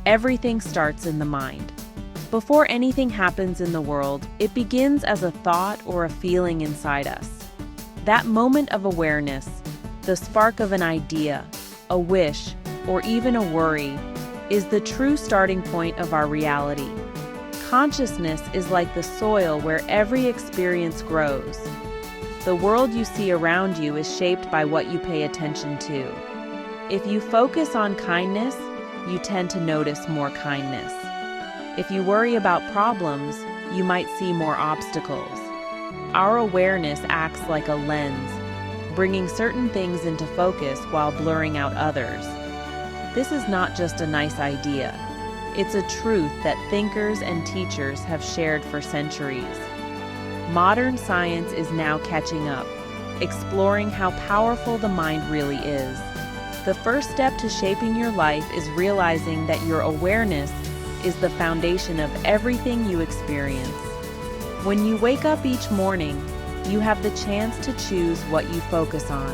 Everything starts in the mind. Before anything happens in the world, it begins as a thought or a feeling inside us. That moment of awareness, the spark of an idea, a wish, or even a worry, is the true starting point of our reality. Consciousness is like the soil where every experience grows. The world you see around you is shaped by what you pay attention to. If you focus on kindness, you tend to notice more kindness. If you worry about problems, you might see more obstacles. Our awareness acts like a lens, bringing certain things into focus while blurring out others. This is not just a nice idea. It's a truth that thinkers and teachers have shared for centuries. Modern science is now catching up, exploring how powerful the mind really is. The first step to shaping your life is realizing that your awareness is the foundation of everything you experience. When you wake up each morning, you have the chance to choose what you focus on.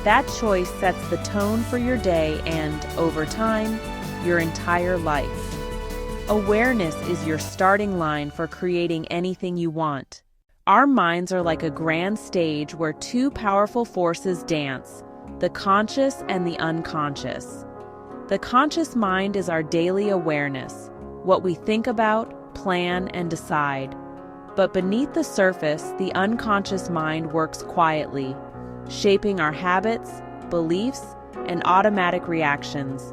That choice sets the tone for your day and, over time, your entire life. Awareness is your starting line for creating anything you want. Our minds are like a grand stage where two powerful forces dance, the conscious and the unconscious. The conscious mind is our daily awareness, what we think about, plan, and decide. But beneath the surface, the unconscious mind works quietly, shaping our habits, beliefs, and automatic reactions.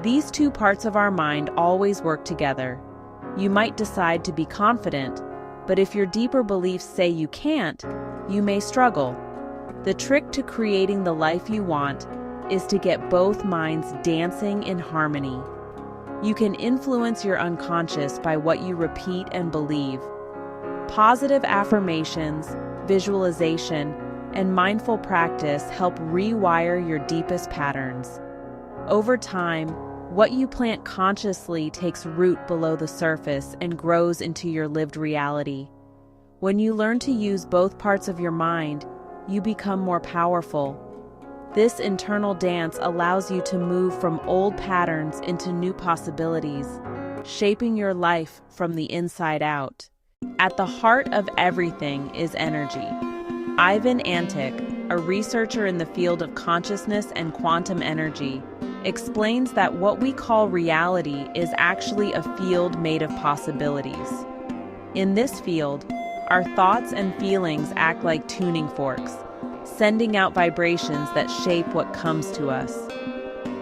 These two parts of our mind always work together. You might decide to be confident, but if your deeper beliefs say you can't, you may struggle. The trick to creating the life you want is to get both minds dancing in harmony. You can influence your unconscious by what you repeat and believe. Positive affirmations, visualization, and mindful practice help rewire your deepest patterns. Over time, what you plant consciously takes root below the surface and grows into your lived reality. When you learn to use both parts of your mind, you become more powerful. This internal dance allows you to move from old patterns into new possibilities, shaping your life from the inside out. At the heart of everything is energy. Ivan Antic, a researcher in the field of consciousness and quantum energy, explains that what we call reality is actually a field made of possibilities. In this field, our thoughts and feelings act like tuning forks, sending out vibrations that shape what comes to us.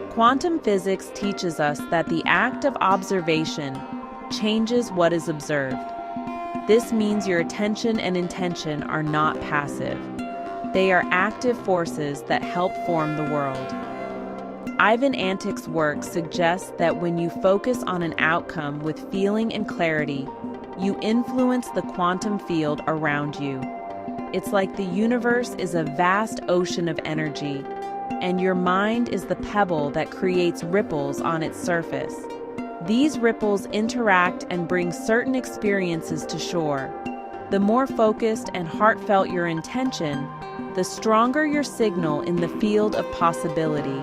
Quantum physics teaches us that the act of observation changes what is observed. This means your attention and intention are not passive. They are active forces that help form the world. Ivan Antic's work suggests that when you focus on an outcome with feeling and clarity, you influence the quantum field around you. It's like the universe is a vast ocean of energy, and your mind is the pebble that creates ripples on its surface. These ripples interact and bring certain experiences to shore. The more focused and heartfelt your intention, the stronger your signal in the field of possibility.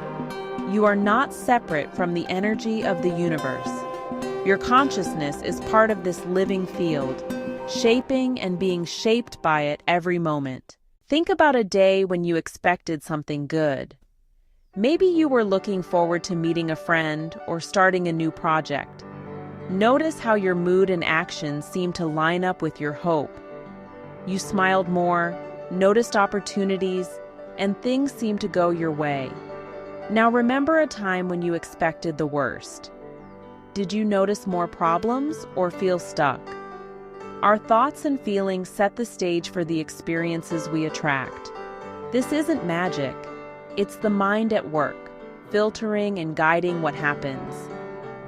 You are not separate from the energy of the universe. Your consciousness is part of this living field, shaping and being shaped by it every moment. Think about a day when you expected something good. Maybe you were looking forward to meeting a friend or starting a new project. Notice how your mood and actions seem to line up with your hope. You smiled more, noticed opportunities, and things seemed to go your way. Now remember a time when you expected the worst. Did you notice more problems or feel stuck? Our thoughts and feelings set the stage for the experiences we attract. This isn't magic. It's the mind at work, filtering and guiding what happens.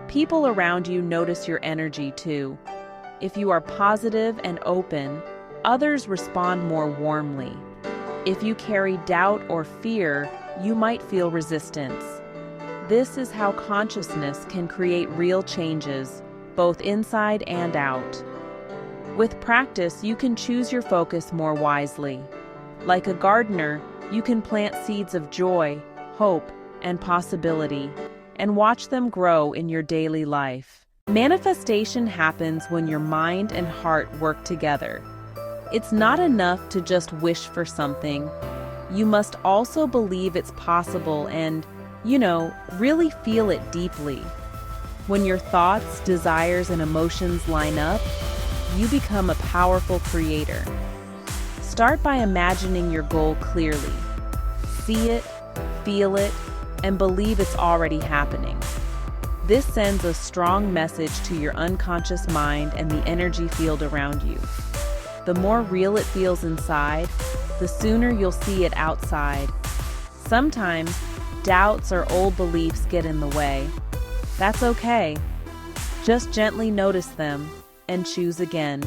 People around you notice your energy too. If you are positive and open, others respond more warmly. If you carry doubt or fear, you might feel resistance. This is how consciousness can create real changes, both inside and out. With practice, you can choose your focus more wisely. Like a gardener, you can plant seeds of joy, hope, and possibility. and watch them grow in your daily life. Manifestation happens when your mind and heart work together. It's not enough to just wish for something. You must also believe it's possible and, really feel it deeply. When your thoughts, desires, and emotions line up, you become a powerful creator. Start by imagining your goal clearly. See it, feel it, and believe it's already happening. This sends a strong message to your unconscious mind and the energy field around you. The more real it feels inside, the sooner you'll see it outside. Sometimes, doubts or old beliefs get in the way. That's okay. Just gently notice them and choose again.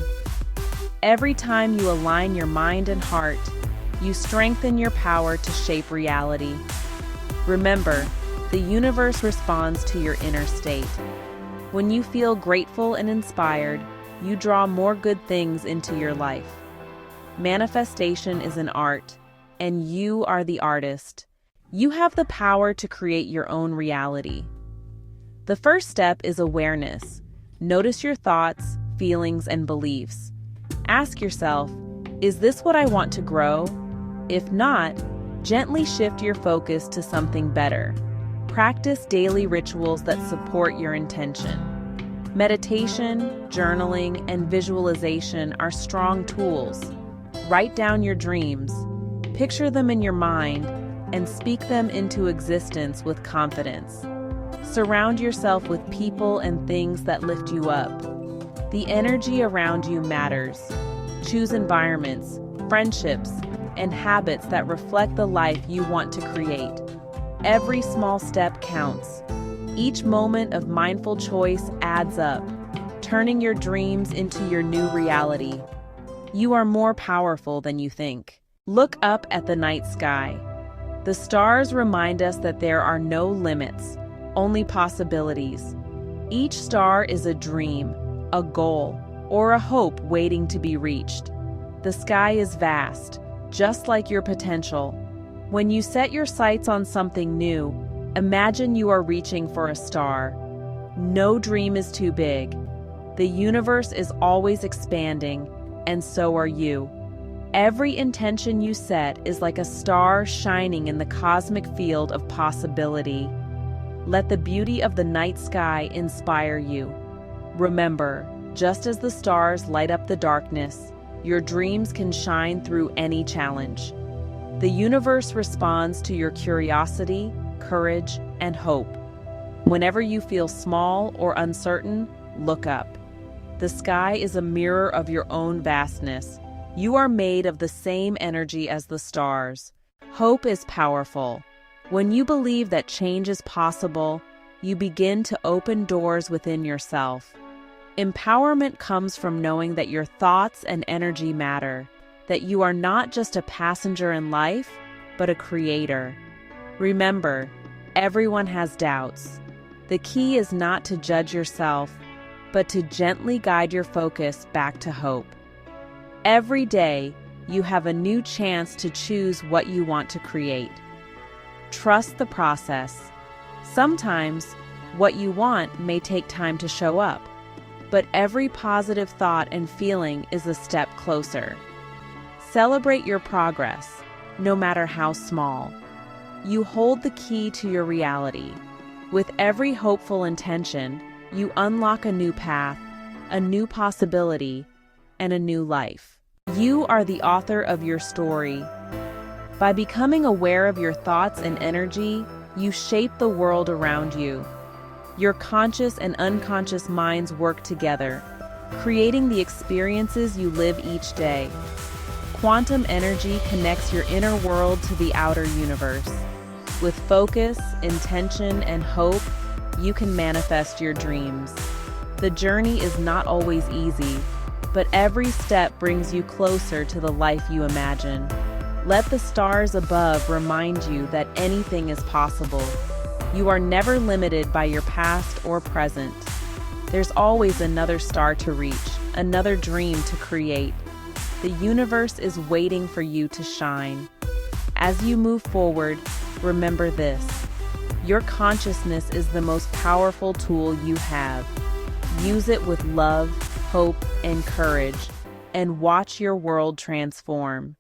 Every time you align your mind and heart, you strengthen your power to shape reality. Remember, the universe responds to your inner state. When you feel grateful and inspired, you draw more good things into your life. Manifestation is an art, and you are the artist. You have the power to create your own reality. The first step is awareness. Notice your thoughts, feelings, and beliefs. Ask yourself, is this what I want to grow? If not, gently shift your focus to something better. Practice daily rituals that support your intention. Meditation, journaling, and visualization are strong tools. Write down your dreams, picture them in your mind, and speak them into existence with confidence. Surround yourself with people and things that lift you up. The energy around you matters. Choose environments, friendships, and habits that reflect the life you want to create. Every small step counts. Each moment of mindful choice adds up, turning your dreams into your new reality. You are more powerful than you think. Look up at the night sky. The stars remind us that there are no limits, only possibilities. Each star is a dream, a goal, or a hope waiting to be reached. The sky is vast, just like your potential. When you set your sights on something new, imagine you are reaching for a star. No dream is too big. The universe is always expanding, and so are you. Every intention you set is like a star shining in the cosmic field of possibility. Let the beauty of the night sky inspire you. Remember, just as the stars light up the darkness, your dreams can shine through any challenge. The universe responds to your curiosity, courage, and hope. Whenever you feel small or uncertain, look up. The sky is a mirror of your own vastness. You are made of the same energy as the stars. Hope is powerful. When you believe that change is possible, you begin to open doors within yourself. Empowerment comes from knowing that your thoughts and energy matter, that you are not just a passenger in life, but a creator. Remember, everyone has doubts. The key is not to judge yourself, but to gently guide your focus back to hope. Every day, you have a new chance to choose what you want to create. Trust the process. Sometimes, what you want may take time to show up, but every positive thought and feeling is a step closer. Celebrate your progress, no matter how small. You hold the key to your reality. With every hopeful intention, you unlock a new path, a new possibility, and a new life. You are the author of your story. By becoming aware of your thoughts and energy, you shape the world around you. Your conscious and unconscious minds work together, creating the experiences you live each day. Quantum energy connects your inner world to the outer universe. With focus, intention, and hope, you can manifest your dreams. The journey is not always easy, but every step brings you closer to the life you imagine. Let the stars above remind you that anything is possible. You are never limited by your past or present. There's always another star to reach, another dream to create. The universe is waiting for you to shine. As you move forward, remember this: Your consciousness is the most powerful tool you have. Use it with love, hope, and courage, and watch your world transform.